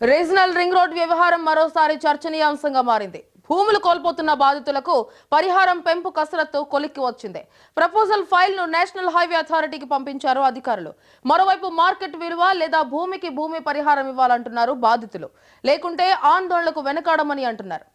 Regional ring road వ్యవహారం మరోసారి చర్చనీయాంశంగా మారింది. భూములు కోల్పోతున్న బాధితులకు పరిహారం పెంపు కసరత్తు కొలిక్కి వచ్చింది. ప్రపోజల్ ఫైల్ ను నేషనల్ హైవే అథారిటీకి పంపించారు అధికారులు. మరోవైపు మార్కెట్ విలువ లేదా భూమికి భూమి పరిహారం ఇవ్వాలంటున్నారు బాధితులు. లేకుంటే ఆందోళనకు వెనకాడమని అంటున్నారు.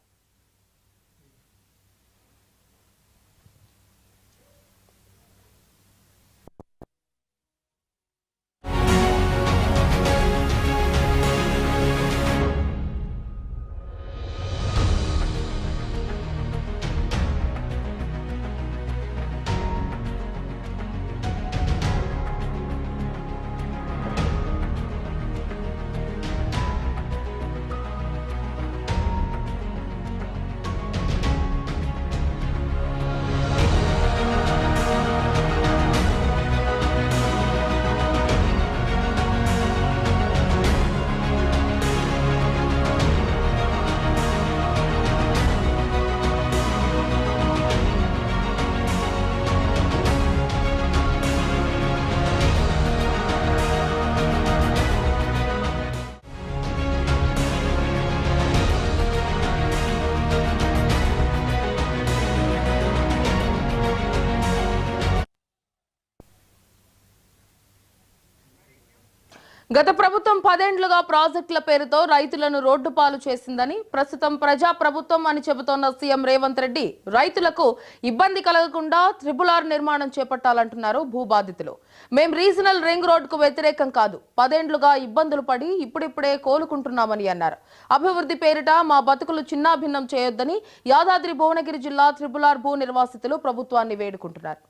గత ప్రభుత్వం 10 ఏళ్లుగా ప్రాజెక్టుల పేరుతో రైతులను రోడ్డు పాలు చేసిందని, ప్రస్తుతం ప్రజా ప్రభుత్వం అని చెబుతోన్న సీఎం రేవంత్ రెడ్డి రైతులకు ఇబ్బంది కలగకుండా ట్రిబుల్-ఆర్ నిర్మాణం చేపట్టాలంటున్నారు భూబాధితులు. మేం రీజనల్ రింగ్ రోడ్డుకు వ్యతిరేకం కాదు, 10 ఏళ్లుగా ఇబ్బందులు పడి ఇప్పుడిప్పుడే కోలుకుంటున్నామని అన్నారు. అభివృద్ధి పేరిట మా బతుకులు చిన్నాభిన్నం చేయొద్దని యాదాద్రి భువనగిరి జిల్లా ట్రిబుల్-ఆర్ భూ నిర్వాసితులు ప్రభుత్వాన్ని వేడుకుంటున్నారు.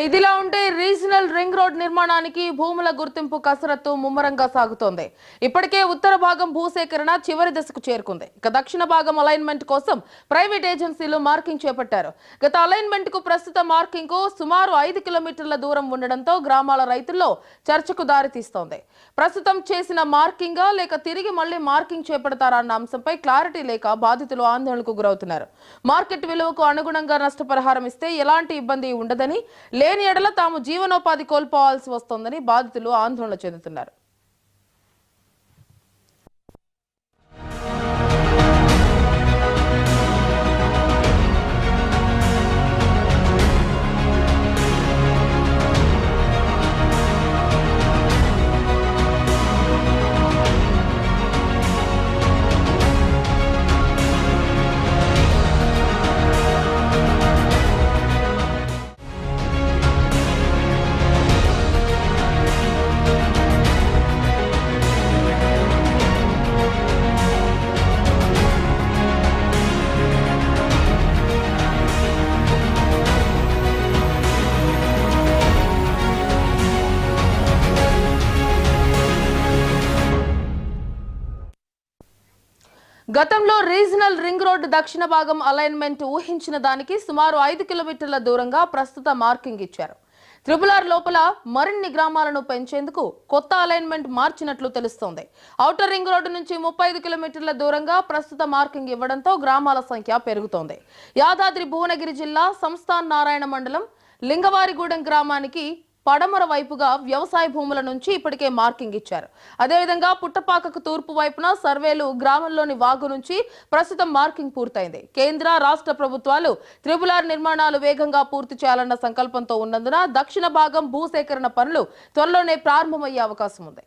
ఇదిలా ఉంటే రీజనల్ రింగ్ రోడ్ నిర్మాణానికి భూముల గుర్తింపు కసరత్తు ముమ్మరంగా సాగుతోంది. ఇప్పటికే ఉత్తర భాగం భూసేకరణ చివరి దశకు చేరుకుంది. దక్షిణ భాగం అలైన్మెంట్ కోసం ప్రైవేట్ ఏజెన్సీలు మార్కింగ్ చేపట్టారు. గత అలైన్మెంట్ కు ప్రస్తుత మార్కింగ్ కు సుమారు 5 కిలోమీటర్ల దూరం ఉండడంతో గ్రామాల రైతుల్లో చర్చకు దారితీస్తోంది. ప్రస్తుతం చేసిన మార్కింగా లేక తిరిగి మళ్లీ మార్కింగ్ చేపడతారా అన్న అంశంపై క్లారిటీ లేక బాధితులు ఆందోళనకు గురవుతున్నారు. మార్కెట్ విలువకు అనుగుణంగా నష్టపరిహారం ఇస్తే ఎలాంటి ఇబ్బంది ఉండదని, లేని ఎడల తాము జీవనోపాధి కోల్పోవాల్సి వస్తోందని బాధితులు ఆందోళన చెందుతున్నారు. గతంలో రీజనల్ రింగ్ రోడ్డు దక్షిణ భాగం అలైన్మెంట్ ఊహించిన దానికి సుమారు 5 కిలోమీటర్ల దూరంగా ప్రస్తుత మార్కింగ్ ఇచ్చారు. ట్రిబుల్-ఆర్ లోపల మరిన్ని గ్రామాలను పెంచేందుకు కొత్త అలైన్మెంట్ మార్చినట్లు తెలుస్తోంది. ఔటర్ రింగ్ రోడ్డు నుంచి 35 కిలోమీటర్ల దూరంగా ప్రస్తుత మార్కింగ్ ఇవ్వడంతో గ్రామాల సంఖ్య పెరుగుతోంది. యాదాద్రి భువనగిరి జిల్లా సంస్థాన్ నారాయణ మండలం లింగవారిగూడెం గ్రామానికి పడమర వైపుగా వ్యవసాయ భూముల నుంచి ఇప్పటికే మార్కింగ్ ఇచ్చారు. అదేవిధంగా పుట్టపాకకు తూర్పు వైపున సర్వేలు గ్రామంలోని వాగు నుంచి ప్రస్తుతం మార్కింగ్ పూర్తయింది. కేంద్ర రాష్ట్ర ప్రభుత్వాలు ట్రిబుల్-ఆర్ నిర్మాణాలు వేగంగా పూర్తి చేయాలన్న సంకల్పంతో ఉన్నందున దక్షిణ భాగం భూసేకరణ పనులు త్వరలోనే ప్రారంభమయ్యే అవకాశం ఉంది.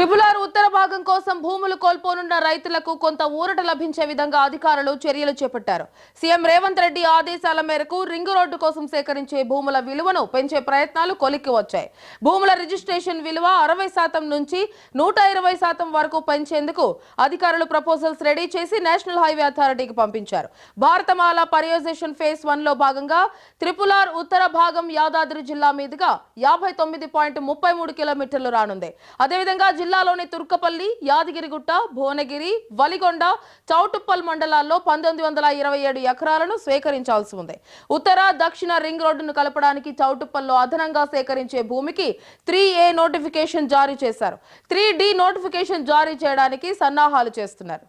త్రిపులార్ ఉత్తర భాగం కోసం భూములు కోల్పోనున్న రైతులకు కొంత ఊరట లభించే విధంగా అధికారులు చర్యలు చేపట్టారు. సీఎం రేవంత్ రెడ్డి ఆదేశాల మేరకు రింగు రోడ్డు కోసం సేకరించే భూముల విలువను పెంచే ప్రయత్నాలు కొలిక్కి వచ్చాయి. భూముల రిజిస్ట్రేషన్ విలువ 60% నుంచి 120% వరకు పెంచేందుకు అధికారులు ప్రపోజల్స్ రెడీ చేసి నేషనల్ హైవే అథారిటీకి పంపించారు. భారతమాల పరియోజేషన్ ఫేజ్ 1 లో భాగంగా త్రిపులార్ ఉత్తర భాగం యాదాద్రి జిల్లా మీదుగా 59.33 కిలోమీటర్లు రానుంది. అదేవిధంగా జిల్లాలోని తుర్కపల్లి, యాదగిరిగుట్ట, భువనగిరి, వలిగొండ, చౌటుప్పల్ మండలాల్లో 1927 ఎకరాలను స్వీకరించాల్సి ఉంది. ఉత్తర దక్షిణ రింగ్ రోడ్డును కలపడానికి చౌటుప్పల్లో అదనంగా సేకరించే భూమికి 3A నోటిఫికేషన్ జారీ చేశారు. 3D నోటిఫికేషన్ జారీ చేయడానికి సన్నాహాలు చేస్తున్నారు.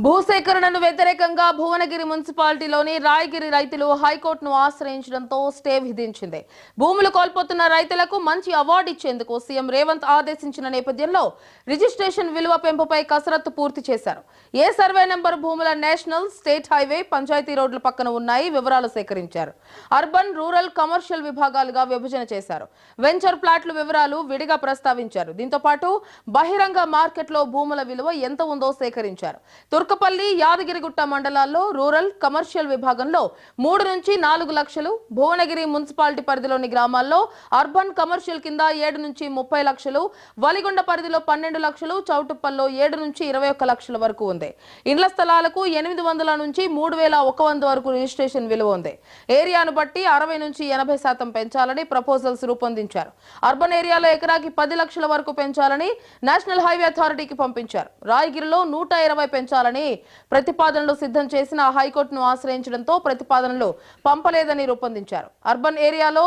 భూసేకరణను వ్యతిరేకంగా భువనగిరి మున్సిపాలిటీలోని రాయగిరి రైతులు హైకోర్టును ఆశ్రయించడంతో స్టే విధించింది. భూములు కోల్పోతున్న రైతులకు మంచి అవార్డు ఇచ్చేందుకు సీఎం రేవంత్ ఆదేశించిన నేపథ్యంలో రిజిస్ట్రేషన్ విలువ పెంపుపై కసరత్తు పూర్తి చేశారు. ఏ సర్వే నెంబర్ భూముల నేషనల్, స్టేట్ హైవే, పంచాయతీ రోడ్ల పక్కన ఉన్నాయి వివరాలు సేకరించారు. అర్బన్, రూరల్, కమర్షియల్ విభాగాలుగా విభజన చేశారు. వెంచర్ ప్లాట్ల వివరాలు విడిగా ప్రస్తావించారు. దీంతో పాటు బహిరంగ మార్కెట్లో భూముల విలువ ఎంత ఉందో సేకరించారు. తుర్కపల్లి, యాదగిరిగుట్ట మండలాల్లో రూరల్, కమర్షియల్ విభాగంలో 3 నుంచి 4 లక్షలు, భువనగిరి మున్సిపాలిటీ పరిధిలోని గ్రామాల్లో అర్బన్, కమర్షియల్ కింద 7 నుంచి 30 లక్షలు, వలిగొండ పరిధిలో 12 లక్షలు, చౌటుప్పల్లో 7 నుంచి 21 లక్షల వరకు ఉంది. ఇండ్ల స్థలాలకు 800 నుంచి 3100 వరకు రిజిస్ట్రేషన్ విలువ ఉంది. ఏరియాను బట్టి 60 నుంచి 80% పెంచాలని ప్రపోజల్స్ రూపొందించారు. అర్బన్ ఏరియాలో ఎకరాకి 10 లక్షల వరకు పెంచాలని నేషనల్ హైవే అథారిటీకి పంపించారు. రాయగిరిలో 120 పెంచాలని ప్రతిపాదనలు సిద్ధం చేసిన హైకోర్టును ఆశ్రయించడంతో ప్రతిపాదనలు పంపలేదని రూపొందించారు. అర్బన్ ఏరియాలో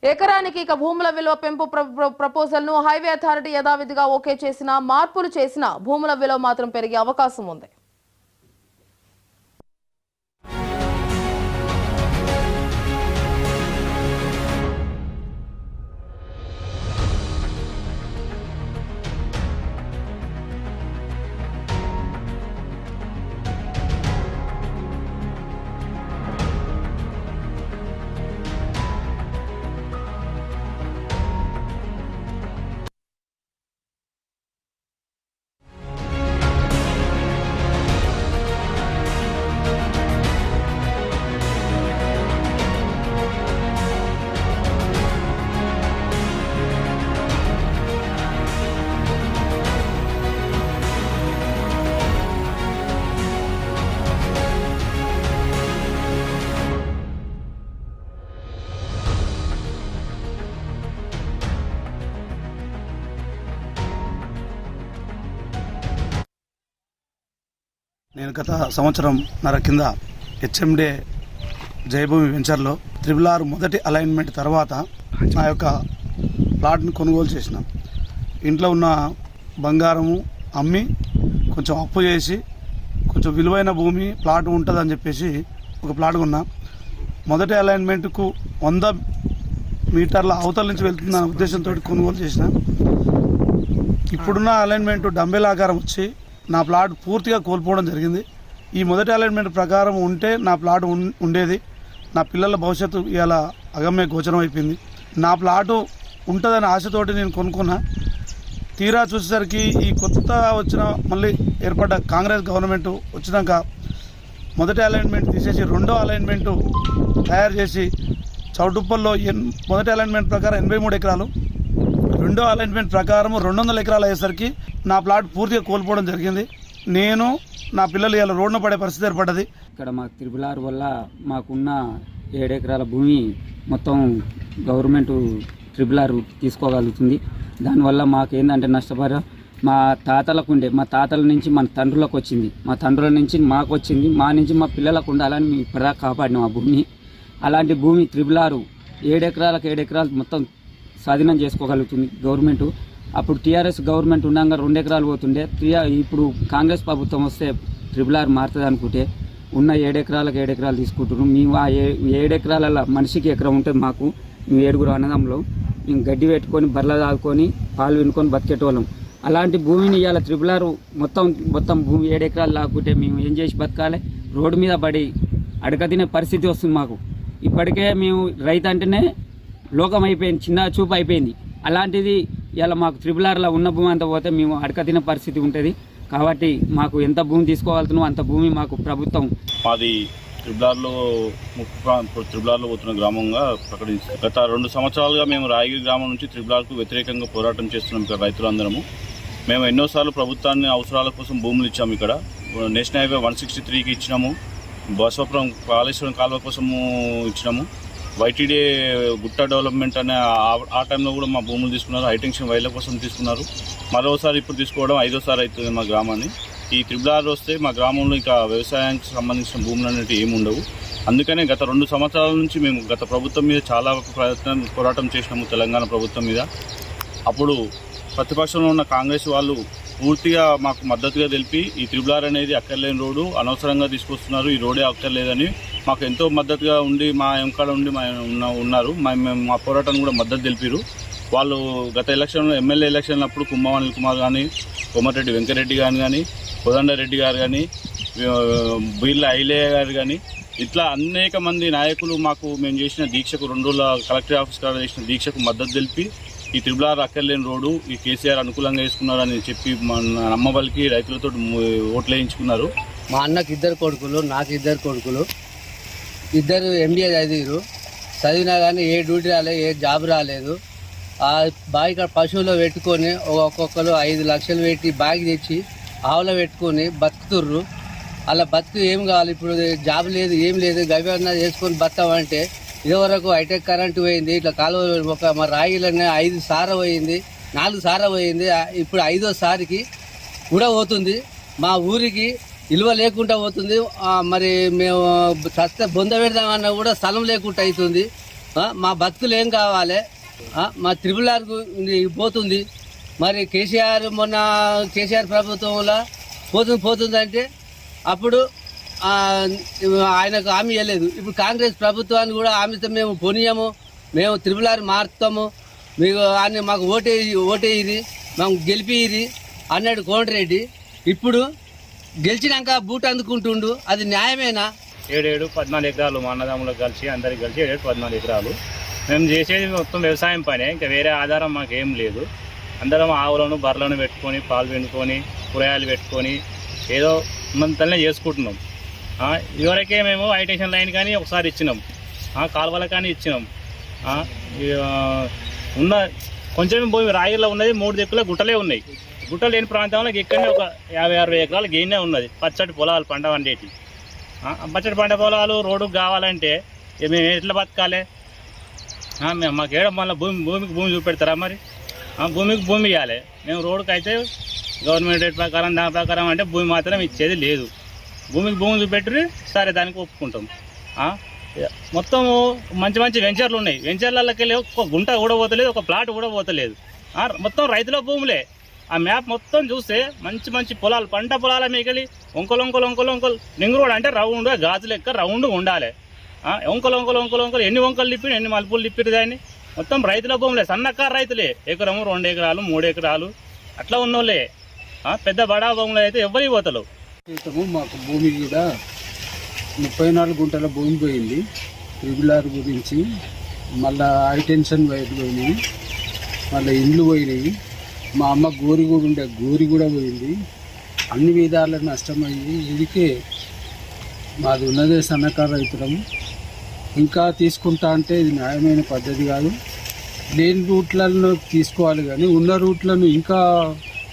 ఎకరానికి భూముల విలువ పెంపు ప్రపోజల్ ను హైవే అథారిటీ యథావిధిగా ఓకే చేసినా, మార్పులు చేసినా భూముల విలువ మాత్రం పెరిగే అవకాశం ఉంది. నేను గత సంవత్సరంన్నర కింద హెచ్ఎండే జయభూమి వెంచర్లో త్రిపులార్ మొదటి అలైన్మెంట్ తర్వాత నా యొక్క ప్లాట్ని కొనుగోలు చేసిన. ఇంట్లో ఉన్న బంగారము అమ్మి కొంచెం అప్పు చేసి కొంచెం విలువైన భూమి ప్లాట్ ఉంటుందని చెప్పేసి ఒక ప్లాట్ కొన్నా. మొదటి అలైన్మెంట్కు 100 మీటర్ల అవతల నుంచి వెళ్తుందన్న ఉద్దేశంతో కొనుగోలు చేసిన. ఇప్పుడున్న అలైన్మెంట్ డంబెల్ ఆకారం వచ్చి నా ప్లాట్ పూర్తిగా కోల్పోవడం జరిగింది. ఈ మొదటి అలైన్మెంట్ ప్రకారం ఉంటే నా ప్లాట్ ఉండేది. నా పిల్లల భవిష్యత్తు ఇలా అగమ్య గోచరం అయిపోయింది. నా ప్లాటు ఉంటుందని ఆశతోటి నేను కొనుక్కున్నా. తీరా చూసేసరికి ఈ కొత్త వచ్చిన మళ్ళీ ఏర్పడ్డ కాంగ్రెస్ గవర్నమెంట్ వచ్చినాక మొదటి అలైన్మెంట్ తీసేసి రెండో అలైన్మెంట్ తయారు చేసి చౌటుప్పల్లో మొదటి అలైన్మెంట్ ప్రకారం 83 ఎకరాలు, రెండో అలైన్మెంట్ ప్రకారం 200 ఎకరాలు అయ్యేసరికి నా ప్లాట్ పూర్తిగా కోల్పోవడం జరిగింది. నేను నా పిల్లలు ఇలా రోడ్డున పడే పరిస్థితి ఏర్పడ్డది. ఇక్కడ మాకు త్రిపులార్ వల్ల మాకున్న 7 ఎకరాల భూమి మొత్తం గవర్నమెంట్ త్రిపులార్ తీసుకోగలుగుతుంది. దానివల్ల మాకేందంటే నష్టపరిహారం మా తాతలకు ఉండే, మా తాతల నుంచి మన తండ్రులకు వచ్చింది, మా తండ్రుల నుంచి మాకు వచ్చింది, మా నుంచి మా పిల్లలకు ఉండాలని మేము ఇప్పటిదాకా కాపాడినాం ఆ భూమిని. అలాంటి భూమి 6 7 ఎకరాలకు 7 ఎకరాలు మొత్తం స్వాధీనం చేసుకోగలుగుతుంది గవర్నమెంట్. అప్పుడు టీఆర్ఎస్ గవర్నమెంట్ ఉండగా 2 ఎకరాలు పోతుండే. ఇప్పుడు కాంగ్రెస్ ప్రభుత్వం వస్తే 6 మారుతుంది అనుకుంటే ఉన్న 7 ఎకరాలకు 7 ఎకరాలు తీసుకుంటున్నాం. మేము ఆ 7 ఎకరాలలో మనిషికి ఎకరం ఉంటుంది. మాకు మేము 7 అన్నదమ్ములు, మేము గడ్డి పెట్టుకొని బర్రెలు తాగుకొని పాలు వినుకొని బతికేటోళ్ళం. అలాంటి భూమిని ఇవాళ 6 మొత్తం భూమి 7 ఎకరాలు లాక్కుంటే మేము ఏం చేసి బతకాలి? రోడ్డు మీద పడి అడక తినే పరిస్థితి వస్తుంది మాకు. ఇప్పటికే మేము రైతు అంటేనే లోకం అయిపోయింది, చిన్న చూపు అయిపోయింది. అలాంటిది ఇలా మాకు 6 ఉన్న భూమి అంతా పోతే మేము అడక తినే పరిస్థితి ఉంటుంది. కాబట్టి మాకు ఎంత భూమి తీసుకోగలుగుతున్నామో అంత భూమి మాకు ప్రభుత్వం. మాది త్రిబులార్లో పోతున్న గ్రామంగా ప్రకటించారు. గత 2 సంవత్సరాలుగా మేము రాయగిరి గ్రామం నుంచి త్రిబులార్కు వ్యతిరేకంగా పోరాటం చేస్తున్నాం. ఇక్కడ రైతులందరము మేము ఎన్నోసార్లు ప్రభుత్వాన్ని అవసరాల కోసం భూములు ఇచ్చాము. ఇక్కడ నేషనల్ హైవే 163కి ఇచ్చినాము, బసవపురం కాళేశ్వరం కాలువ కోసము ఇచ్చినాము, వైటీడీ గుట్ట డెవలప్మెంట్ అనే ఆ టైంలో కూడా మా భూములు తీసుకున్నారు, హైటెన్షన్ వైర్ల కోసం తీసుకున్నారు. మరోసారి ఇప్పుడు తీసుకోవడం 5వ సారి అవుతుంది మా గ్రామాన్ని. ఈ 6 వస్తే మా గ్రామంలో ఇంకా వ్యవసాయానికి సంబంధించిన భూములు అనేవి ఏమి ఉండవు. అందుకనే గత 2 సంవత్సరాల నుంచి మేము గత ప్రభుత్వం మీద చాలా పోరాటం చేసినాము, తెలంగాణ ప్రభుత్వం మీద. అప్పుడు ప్రతిపక్షంలో ఉన్న కాంగ్రెస్ వాళ్ళు పూర్తిగా మాకు మద్దతుగా తెలిపి ఈ 6 అనేది అక్కర్లేని రోడ్డు, అనవసరంగా తీసుకొస్తున్నారు, ఈ రోడే అక్కర్లేదని మాకు ఎంతో మద్దతుగా ఉండి మా ఎంకాడ ఉండి ఉన్నారు. మా పోరాటాన్ని కూడా మద్దతు తెలిపారు. వాళ్ళు గత ఎలక్షన్లో ఎమ్మెల్యే ఎలక్షన్ అప్పుడు కుంభం అనిల్ కుమార్ కానీ, కోమటిరెడ్డి వెంకరెడ్డి కానీ, కోదండరెడ్డి గారు కానీ, బీర్ల ఐలయ్య గారు కానీ, ఇట్లా అనేక మంది నాయకులు మాకు మేము చేసిన దీక్షకు 2 రోజుల కలెక్టర్ ఆఫీస్ కాడ చేసిన దీక్షకు మద్దతు తెలిపి ఈ 6 అక్కర్లేని రోడ్డు ఈ కేసీఆర్ అనుకూలంగా వేసుకున్నారని చెప్పి నమ్మబలికి రైతులతో ఓట్లు వేయించుకున్నారు. మా అన్నకి 2 కొడుకులు, నాకు 2 కొడుకులు, 2 MBA చదివారు. చదివినా కానీ ఏ డ్యూటీ రాలేదు, ఏ జాబ్ రాలేదు. ఆ బావి కాడ పశువులో పెట్టుకొని ఒక్కొక్కరు 5 లక్షలు పెట్టి బాగి తెచ్చి ఆవులో పెట్టుకొని బతుకుతుర్రు. అలా బతుకు ఏం కావాలి? ఇప్పుడు జాబ్ లేదు, ఏం లేదు, గవ్యన్నా చేసుకొని బతామంటే ఇదివరకు హైటెక్ కరెంటు పోయింది. ఇట్లా కాలువ మా రాయిలనే 5 సార్లు పోయింది, 4 సార్లు పోయింది. ఇప్పుడు 5వ సారికి కూడా పోతుంది. మా ఊరికి విలువ లేకుండా పోతుంది. మరి మేము సస్త బొంద పెడదామన్నా కూడా స్థలం లేకుండా అవుతుంది. మా బతుకులు ఏం కావాలి? మా 6 పోతుంది. మరి మొన్న కేసీఆర్ ప్రభుత్వంలో పోతుందంటే అప్పుడు ఆయనకు హామీ ఇవ్వలేదు. ఇప్పుడు కాంగ్రెస్ ప్రభుత్వాన్ని కూడా హామీతో మేము పోనీయము, మేము 6 మారుతాము, మీకు ఆయన మాకు ఓటేది, మేము గెలిపిది అన్నాడు కోమటిరెడ్డి. ఇప్పుడు గెలిచినాక బూట్ అందుకుంటుండు, అది న్యాయమేనా? 14 ఎకరాలు మా అన్నదమ్ములకు కలిసి అందరికి కలిసి 14 ఎకరాలు. మేము చేసేది మొత్తం వ్యవసాయం పనే, ఇంకా వేరే ఆధారం మాకేం లేదు. అందరం ఆవులను బర్రెలను పెట్టుకొని పాలు పెట్టుకొని కూరగాయలు పెట్టుకొని ఏదో మంతనే చేసుకుంటున్నాం. ఇదివరకే మేము హైటెన్షన్ లైన్ కానీ ఒకసారి ఇచ్చినాం, కాలువల కానీ ఇచ్చినాం. ఉన్న కొంచెం భూమి రాయిలో ఉన్నది 3 దిక్కుల గుట్టలే ఉన్నాయి. గుట్టలు లేని ప్రాంతంలో ఇక్కడనే ఒక 50-60 ఎకరాలు గెయినే ఉన్నది. పచ్చటి పొలాలు పంట వండేటి. పచ్చటి పంట పొలాలు రోడ్డుకు కావాలంటే మేము ఎట్లా బతకాలి? మాకు ఏడ మళ్ళీ భూమికి భూమి చూపెడతారా? మరి భూమికి భూమి ఇవ్వాలి. మేము రోడ్డుకి అయితే గవర్నమెంట్ రేట్ ప్రకారం దాని ప్రకారం అంటే భూమి మాత్రం ఇచ్చేది లేదు. భూమికి భూమి చూపెట్టి సరే దానికి ఒప్పుకుంటాం. మొత్తం మంచి మంచి వెంచర్లు ఉన్నాయి. వెంచర్లకి వెళ్ళి ఒక గుంట కూడా పోతలేదు, ఒక ప్లాట్ కూడా పోతలేదు. మొత్తం రైతుల భూములే. ఆ మ్యాప్ మొత్తం చూస్తే మంచి మంచి పొలాలు, పంట పొలాల మీకెళ్ళి వంకలు రింగ్ రోడ్ అంటే రౌండ్ గాజు లెక్క రౌండ్ ఉండాలి. వంకలు ఎన్ని వంకలు తిప్పిరు, ఎన్ని మలుపులు తిప్పిరు, దాన్ని మొత్తం రైతుల భూములే. సన్నకారు రైతులే, 1 ఎకరం 2 ఎకరాలు 3 ఎకరాలు అట్లా ఉన్నోళ్ళే. పెద్ద బడా భూములు అయితే ఎవరికి పోతలేవు. మాకు భూమి కూడా 34 గుంటల భూమి పోయింది 6 గురించి. మళ్ళీ హైటెన్షన్ వైర్లు పోయినాయి, మళ్ళీ ఇండ్లు పోయినాయి. మా అమ్మ గోరి కూడా ఉండే, గోరి కూడా పోయింది. అన్ని విధాల నష్టమయ్యి ఇదికే మాది ఉన్నదే సన్నకారు రైతులము. ఇంకా తీసుకుంటా అంటే ఇది న్యాయమైన పద్ధతి కాదు. లేని రూట్లను తీసుకోవాలి, కానీ ఉన్న రూట్లను ఇంకా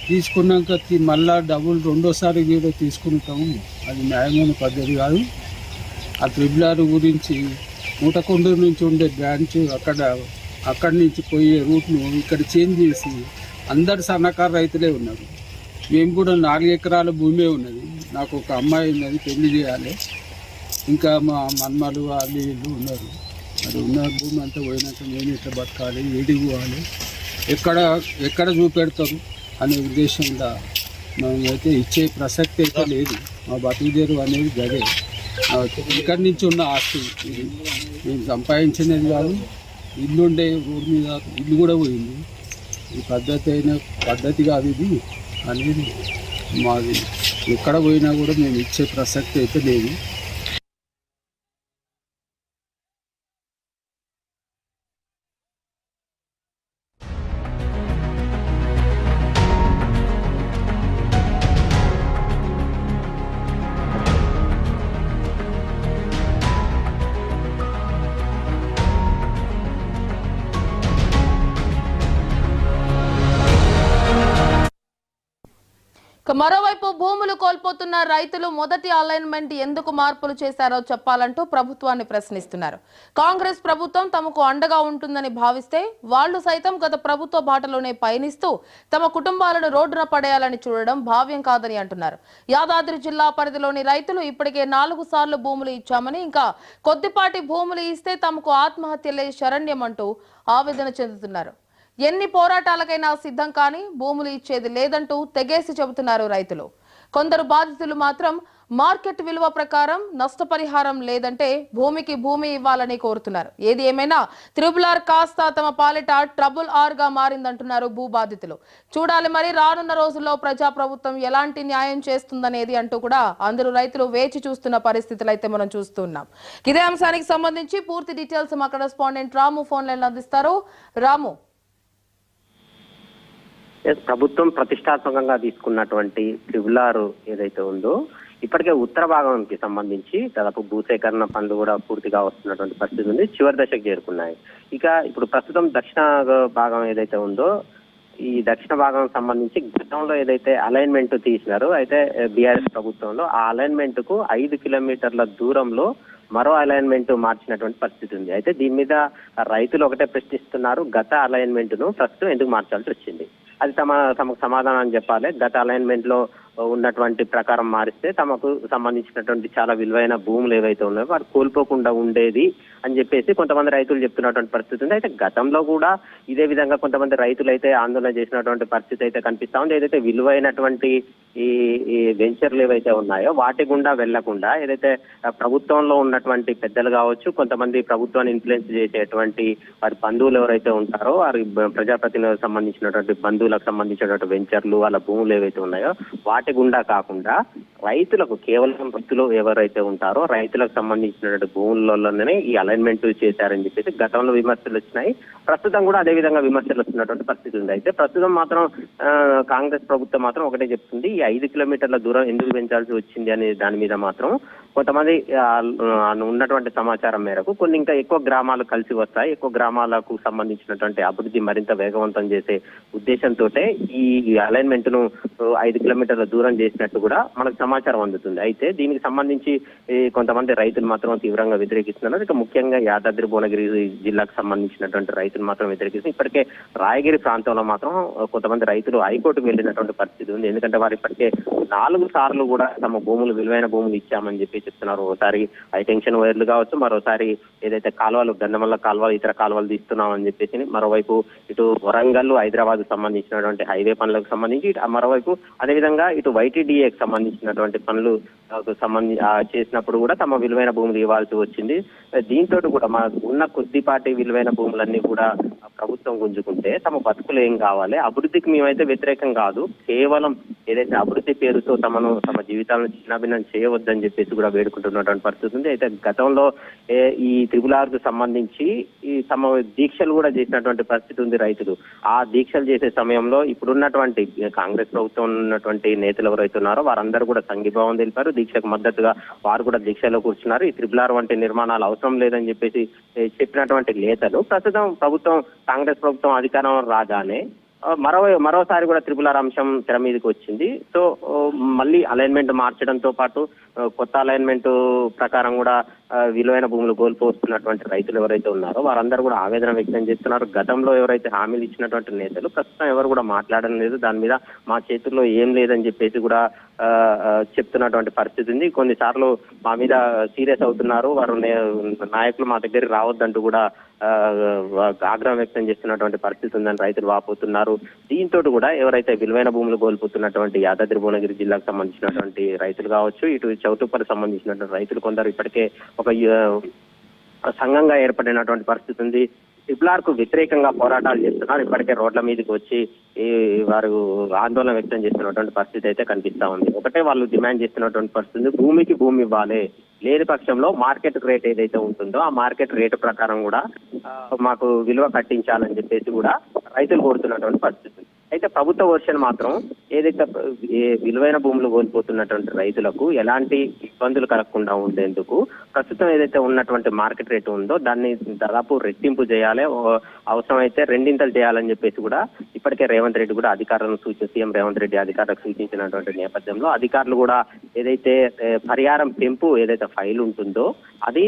తీసుకున్నాక మళ్ళా డబుల్ 2వ కూడా తీసుకుంటాము. అది న్యాయమైన పద్ధతి కాదు. ఆ 6 గురించి మూటకొండూరు నుంచి ఉండే బ్రాంచ్ అక్కడ అక్కడి నుంచి పోయే రూట్ను ఇక్కడ చేంజ్ చేసి అందరు సన్నకారు రైతులే ఉన్నారు. మేము కూడా 4 ఎకరాల భూమే ఉన్నది. నాకు ఒక అమ్మాయి ఉన్నది, పెళ్లి చేయాలి. ఇంకా మా మన్మలు వాళ్ళు వీళ్ళు ఉన్నారు. అది ఉన్న భూమి అంతా పోయినాక నేను ఇట్లా బతకాలి, ఏడికి పోవాలి, ఎక్కడ చూపెడతారు అనే ఉద్దేశంలో మేమైతే ఇచ్చే ప్రసక్తి అయితే లేదు. మా బతుకుదేరు అనేది గదే. ఇక్కడి నుంచి ఉన్న ఆస్తి ఇది మేము సంపాదించినది కాదు. ఇల్లు ఉండే రోడ్డు మీద ఇల్లు కూడా పోయింది. ఈ పద్ధతి కాదు ఇది అనేది మాది. ఎక్కడ పోయినా కూడా మేము ఇచ్చే ప్రసక్తి అయితే లేదు. మరోవైపు భూములు కోల్పోతున్న రైతులు మొదటి అలైన్మెంట్ ఎందుకు మార్పులు చేశారో చెప్పాలంటూ ప్రభుత్వాన్ని ప్రశ్నిస్తున్నారు. కాంగ్రెస్ ప్రభుత్వం తమకు అండగా ఉంటుందని భావిస్తే వాళ్లు సైతం గత ప్రభుత్వ బాటలోనే పయనిస్తూ తమ కుటుంబాలను రోడ్డున పడేయాలని చూడడం భావ్యం కాదని అంటున్నారు. యాదాద్రి జిల్లా పరిధిలోని రైతులు ఇప్పటికే 4 సార్లు భూములు ఇచ్చామని, ఇంకా కొద్దిపాటి భూములు ఇస్తే తమకు ఆత్మహత్యలే శరణ్యమంటూ ఆవేదన చెందుతున్నారు. ఎన్ని పోరాటాలకైనా సిద్ధం కానీ భూములు ఇచ్చేది లేదంటూ తెగేసి చెబుతున్నారు రైతులు. కొందరు బాధితులు మాత్రం మార్కెట్ విలువ ప్రకారం నష్టపరిహారం లేదంటే భూమికి భూమి ఇవ్వాలని కోరుతున్నారు. ఏది ఏమైనా త్రిబుల్-ఆర్ కాస్త తమ పాలిట ట్రబుల్-ఆర్ గా మారిందంటున్నారు భూ బాధితులు. చూడాలి మరి రానున్న రోజుల్లో ప్రజాప్రభుత్వం ఎలాంటి న్యాయం చేస్తుందనేది అంటూ కూడా అందరూ రైతులు వేచి చూస్తున్న పరిస్థితులు అయితే మనం చూస్తున్నాం. ఇదే అంశానికి సంబంధించి పూర్తి డీటెయిల్స్ మా కరెస్పాండెంట్ రాము ఫోన్ లైన్ అందిస్తారు. రాము, ప్రభుత్వం ప్రతిష్టాత్మకంగా తీసుకున్నటువంటి త్రిబుల్-ఆర్ ఏదైతే ఉందో ఇప్పటికే ఉత్తర భాగానికి సంబంధించి దాదాపు భూసేకరణ పనులు కూడా పూర్తిగా వస్తున్నటువంటి పరిస్థితి ఉంది. చివరి దశకు చేరుకున్నాయి. ఇక ఇప్పుడు ప్రస్తుతం దక్షిణ భాగం ఏదైతే ఉందో ఈ దక్షిణ భాగం సంబంధించి గతంలో ఏదైతే అలైన్మెంట్ తీసినారో అయితే బీఆర్ఎస్ ప్రభుత్వంలో ఆ అలైన్మెంట్ కు 5 కిలోమీటర్ల దూరంలో మరో అలైన్మెంట్ మార్చినటువంటి పరిస్థితి ఉంది. అయితే దీని మీద రైతులు ఒకటే ప్రశ్నిస్తున్నారు, గత అలైన్మెంట్ ను ప్రస్తుతం ఎందుకు మార్చాల్సి వచ్చింది? అది తమకు సమాధానం చెప్పాలి. గత అలైన్మెంట్ లో ఉన్నటువంటి ప్రకారం మారిస్తే తమకు సంబంధించినటువంటి చాలా విలువైన భూములు ఏవైతే ఉన్నాయో వారు కోల్పోకుండా ఉండేది అని చెప్పేసి కొంతమంది రైతులు చెప్తున్నటువంటి పరిస్థితి ఉంది. అయితే గతంలో కూడా ఇదే విధంగా కొంతమంది రైతులు అయితే ఆందోళన చేసినటువంటి పరిస్థితి అయితే కనిపిస్తా ఉంది. ఏదైతే విలువైనటువంటి ఈ వెంచర్లు ఏవైతే ఉన్నాయో వాటి గుండా వెళ్లకుండా ఏదైతే ప్రభుత్వంలో ఉన్నటువంటి పెద్దలు కావచ్చు, కొంతమంది ప్రభుత్వాన్ని ఇన్ఫ్లుయెన్స్ చేసేటువంటి వారి బంధువులు ఎవరైతే ఉంటారో వారి ప్రజాప్రతినిధులకు సంబంధించినటువంటి బంధువులకు సంబంధించినటువంటి వెంచర్లు వాళ్ళ భూములు ఏవైతే ఉన్నాయో వాటి గుండా కాకుండా రైతులకు కేవలం రైతులు ఎవరైతే ఉంటారో రైతులకు సంబంధించినటువంటి భూములలోనే ఈ అలైన్మెంట్ చేశారని చెప్పేసి గతంలో విమర్శలు వచ్చినాయి. ప్రస్తుతం కూడా అదే విధంగా విమర్శలు వస్తున్నటువంటి పరిస్థితి ఉంది. అయితే ప్రస్తుతం మాత్రం కాంగ్రెస్ ప్రభుత్వం మాత్రం ఒకటే చెప్తుంది, ఈ 5 కిలోమీటర్ల దూరం ఎందుకు పెంచాల్సి వచ్చింది అనే దాని మీద మాత్రం కొంతమంది ఉన్నటువంటి సమాచారం మేరకు కొన్ని ఇంకా ఎక్కువ గ్రామాలు కలిసి వస్తాయి. ఎక్కువ గ్రామాలకు సంబంధించినటువంటి అభివృద్ధి మరింత వేగవంతం చేసే ఉద్దేశంతో ఈ అలైన్మెంట్ ను 5 కిలోమీటర్ల దూరం చేసినట్టు కూడా మనకు సమాచారం అందుతుంది. అయితే దీనికి సంబంధించి కొంతమంది రైతులు మాత్రం తీవ్రంగా వ్యతిరేకిస్తున్నారు. ఇక ముఖ్యంగా యాదాద్రి భువనగిరి జిల్లాకు సంబంధించినటువంటి రైతులు మాత్రం వ్యతిరేకిస్తున్నారు. ఇప్పటికే రాయగిరి ప్రాంతంలో మాత్రం కొంతమంది రైతులు హైకోర్టుకు వెళ్ళినటువంటి పరిస్థితి ఉంది. ఎందుకంటే వారు ఇప్పటికే 4 సార్లు కూడా తమ భూములు విలువైన భూములు ఇచ్చామని చెప్పి చెప్తున్నారు. ఒకసారి హైటెన్షన్ వైర్లు కావచ్చు, మరోసారి ఏదైతే కాలువలు గంధమల్ల కాలువలు ఇతర కాలువలు తీస్తున్నామని చెప్పేసి, మరోవైపు ఇటు వరంగల్ హైదరాబాద్ సంబంధించినటువంటి హైవే పనులకు సంబంధించి, మరోవైపు అదేవిధంగా ఇటు వైటీడీఏకి సంబంధించినటువంటి పనులు చేసినప్పుడు కూడా తమ విలువైన భూములు ఇవ్వాల్సి వచ్చింది. దీంతో కూడా మన ఉన్న కొద్దిపాటి విలువైన భూములన్నీ కూడా ప్రభుత్వం గుంజుకుంటే తమ బతుకులు ఏం కావాలి? అభివృద్ధికి మేమైతే వ్యతిరేకం కాదు, కేవలం ఏదైతే అభివృద్ధి పేరుతో తమ జీవితాలను చిన్నాభిన్నం చేయవద్దని చెప్పేసి కూడా వేడుకుంటున్నటువంటి పరిస్థితి ఉంది. అయితే గతంలో ఈ త్రిబుల్-ఆర్ కు సంబంధించి తమ దీక్షలు కూడా చేసినటువంటి పరిస్థితి ఉంది రైతులు. ఆ దీక్షలు చేసే సమయంలో ఇప్పుడున్నటువంటి కాంగ్రెస్ ప్రభుత్వం ఉన్నటువంటి నేతలు ఎవరైతే ఉన్నారో వారందరూ కూడా సంఘీభావం తెలిపారు. దీక్షకు మద్దతుగా వారు కూడా దీక్షలో కూర్చున్నారు. ఈ త్రిబుల్-ఆర్ వంటి నిర్మాణాలు అవసరం లేదని చెప్పేసి చెప్పినటువంటి నేతలు ప్రస్తుతం కాంగ్రెస్ ప్రభుత్వం అధికారం రాగానే మరోసారి కూడా త్రిపుల్ ఆర్ అంశం తెర మీదకి వచ్చింది. సో మళ్ళీ అలైన్మెంట్ మార్చడంతో పాటు కొత్త అలైన్మెంట్ ప్రకారం కూడా విలువైన భూములు కోల్పోతున్నటువంటి రైతులు ఎవరైతే ఉన్నారో వారందరూ కూడా ఆవేదన వ్యక్తం చేస్తున్నారు. గతంలో ఎవరైతే హామీలు ఇచ్చినటువంటి నేతలు ప్రస్తుతం ఎవరు కూడా మాట్లాడడం లేదు, దాని మీద మా చేతుల్లో ఏం లేదని చెప్పేసి కూడా చెప్తున్నటువంటి పరిస్థితి ఉంది. కొన్నిసార్లు మా మీద సీరియస్ అవుతున్నారు, వారు నాయకులు మా దగ్గరికి రావద్దంటూ కూడా ఆగ్రహం వ్యక్తం చేస్తున్నటువంటి పరిస్థితి ఉందని రైతులు వాపోతున్నారు. దీంతో కూడా ఎవరైతే విలువైన భూములు కోల్పోతున్నటువంటి యాదాద్రి భువనగిరి జిల్లాకు సంబంధించినటువంటి రైతులు కావచ్చు, ఇటు చౌటుప్పలకు సంబంధించినటువంటి రైతులు కొందరు ఇప్పటికే ఒక సంఘంగా ఏర్పడినటువంటి పరిస్థితి ఉంది. ట్రిపుల్ ఆర్ కు వ్యతిరేకంగా పోరాటాలు చేస్తున్నారు. ఇప్పటికే రోడ్ల మీదకి వచ్చి వారు ఆందోళన వ్యక్తం చేస్తున్నటువంటి పరిస్థితి అయితే కనిపిస్తా ఉంది. ఒకటే వాళ్ళు డిమాండ్ చేస్తున్నటువంటి పరిస్థితి, భూమికి భూమి ఇవ్వాలి, లేని పక్షంలో మార్కెట్ రేట్ ఏదైతే ఉంటుందో ఆ మార్కెట్ రేటు ప్రకారం కూడా మాకు విలువ కట్టించాలని చెప్పేసి కూడా రైతులు కోరుతున్నటువంటి పరిస్థితి. అయితే ప్రభుత్వ వర్షన్ మాత్రం ఏదైతే విలువైన భూములు కోల్పోతున్నటువంటి రైతులకు ఎలాంటి ఇబ్బందులు కలగకుండా ఉండేందుకు ప్రస్తుతం ఏదైతే ఉన్నటువంటి మార్కెట్ రేటు ఉందో దాన్ని దాదాపు రెట్టింపు చేయాలి, అవసరమైతే రెండింతలు చేయాలని చెప్పేసి కూడా ఇప్పటికే రేవంత్ రెడ్డి కూడా సీఎం రేవంత్ రెడ్డి అధికారులకు సూచించినటువంటి నేపథ్యంలో అధికారులు కూడా ఏదైతే పరిహారం పెంపు ఏదైతే ఫైల్ ఉంటుందో అది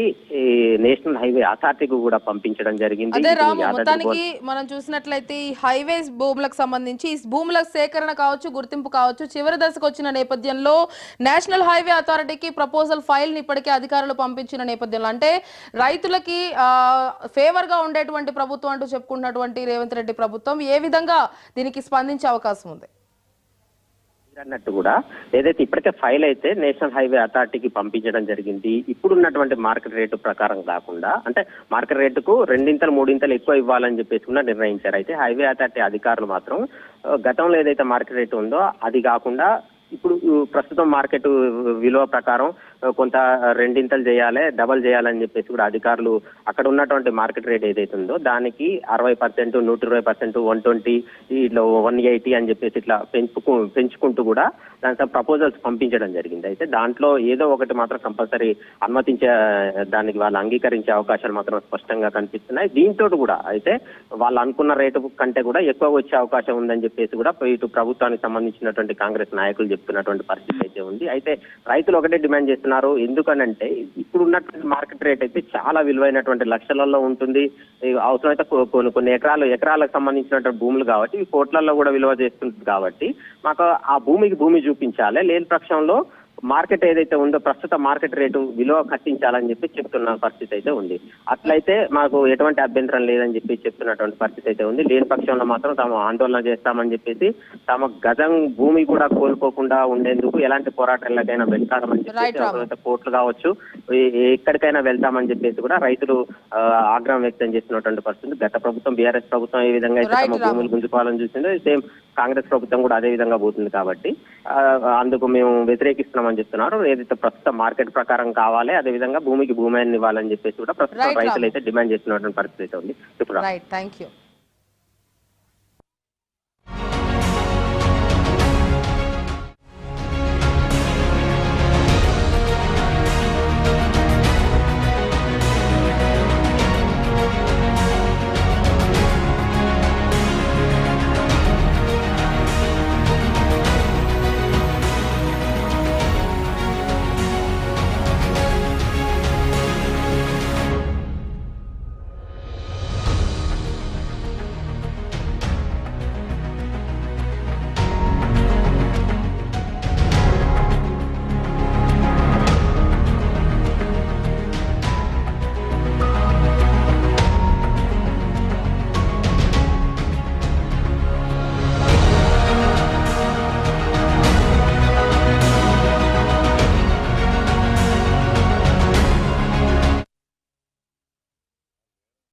నేషనల్ హైవే అథారిటీకి కూడా పంపించడం జరిగింది. అదే రాము, మొత్తానికి మనం చూసినట్లయితే ఈ హైవేస్ భూములకు సంబంధించి ఈ భూముల సేకరణ కావచ్చు, గుర్తింపు కావచ్చు చివరి దశకు వచ్చిన నేపథ్యంలో నేషనల్ హైవే అథారిటీకి ప్రపోజల్ ఫైల్ ని ఇప్పటికే అధికారులు పంపించిన నేపథ్యంలో అంటే రైతులకి ఫేవర్ గా ఉండేటువంటి ప్రభుత్వం అంటూ చెప్పుకున్నటువంటి రేవంత్ రెడ్డి ప్రభుత్వం ఏ విధంగా దీనికి స్పందించే అవకాశం ఉంది అన్నట్టు కూడా ఏదైతే ఇప్పటికే ఫైల్ అయితే నేషనల్ హైవే అథారిటీకి పంపించడం జరిగింది. ఇప్పుడున్నటువంటి మార్కెట్ రేటు ప్రకారం కాకుండా అంటే మార్కెట్ రేటుకు రెండింతలు మూడింతలు ఎక్కువ ఇవ్వాలని చెప్పేసి కూడా నిర్ణయించారు. అయితే హైవే అథారిటీ అధికారులు మాత్రం గతంలో ఏదైతే మార్కెట్ రేటు ఉందో అది కాకుండా ఇప్పుడు ప్రస్తుతం మార్కెట్ విలువ ప్రకారం కొంత రెండింతలు చేయాలి, డబల్ చేయాలని చెప్పేసి కూడా అధికారులు అక్కడ ఉన్నటువంటి మార్కెట్ రేట్ ఏదైతే ఉందో దానికి 60%, 120%, 120, ఇట్లా 180 అని చెప్పేసి ఇట్లా పెంచుకుంటూ కూడా దాంట్లో ప్రపోజల్స్ పంపించడం జరిగింది. అయితే దాంట్లో ఏదో ఒకటి మాత్రం కంపల్సరీ అనుమతించే దానికి వాళ్ళు అంగీకరించే అవకాశాలు మాత్రం స్పష్టంగా కనిపిస్తున్నాయి. దీంతో కూడా అయితే వాళ్ళు అనుకున్న రేటు కంటే కూడా ఎక్కువ వచ్చే అవకాశం ఉందని చెప్పేసి కూడా ఇటు ప్రభుత్వానికి సంబంధించినటువంటి కాంగ్రెస్ నాయకులు చెప్తున్నటువంటి పరిస్థితి అయితే ఉంది. అయితే రైతులు ఒకటే డిమాండ్ చేస్తున్నారు, ఎందుకనంటే ఇప్పుడు ఉన్నటువంటి మార్కెట్ రేట్ అయితే చాలా విలువైనటువంటి లక్షలలో ఉంటుంది. అవసరమైతే కొన్ని ఎకరాలకు సంబంధించినటువంటి భూములు కాబట్టి కోట్లలో కూడా విలువ చేస్తుంది కాబట్టి మాకు ఆ భూమికి భూమి చూపించాలి, లేని పక్షంలో మార్కెట్ ఏదైతే ఉందో ప్రస్తుత మార్కెట్ రేటు విలువ కట్టించాలని చెప్పి చెప్తున్న పరిస్థితి అయితే ఉంది. అట్లయితే మాకు ఎటువంటి అభ్యంతరం లేదని చెప్పి చెప్తున్నటువంటి పరిస్థితి అయితే ఉంది. లేని పక్షంలో మాత్రం తాము ఆందోళన చేస్తామని చెప్పేసి తమ గజం భూమి కూడా కోల్పోకుండా ఉండేందుకు ఎలాంటి పోరాటాలకైనా వెళ్తామని చెప్పేసి కోర్టులు కావచ్చు ఎక్కడికైనా వెళ్తామని చెప్పేసి కూడా రైతులు ఆగ్రహం వ్యక్తం చేస్తున్నటువంటి పరిస్థితి. గత ప్రభుత్వం బీఆర్ఎస్ ప్రభుత్వం ఏ విధంగా అయితే తమ భూములు గుంజుకోవాలని చూసిందో సేమ్ కాంగ్రెస్ ప్రభుత్వం కూడా అదే విధంగా పోతుంది కాబట్టి అందుకు మేము వ్యతిరేకిస్తున్నామని చెప్తున్నారు. ఏదైతే ప్రస్తుత మార్కెట్ ప్రకారం కావాలి అదే విధంగా భూమికి భూమి ఇవ్వాలని చెప్పేసి కూడా ప్రస్తుతం రైతులు అయితే డిమాండ్ చేస్తున్నటువంటి పరిస్థితి అయితే ఉంది. Right, thank you.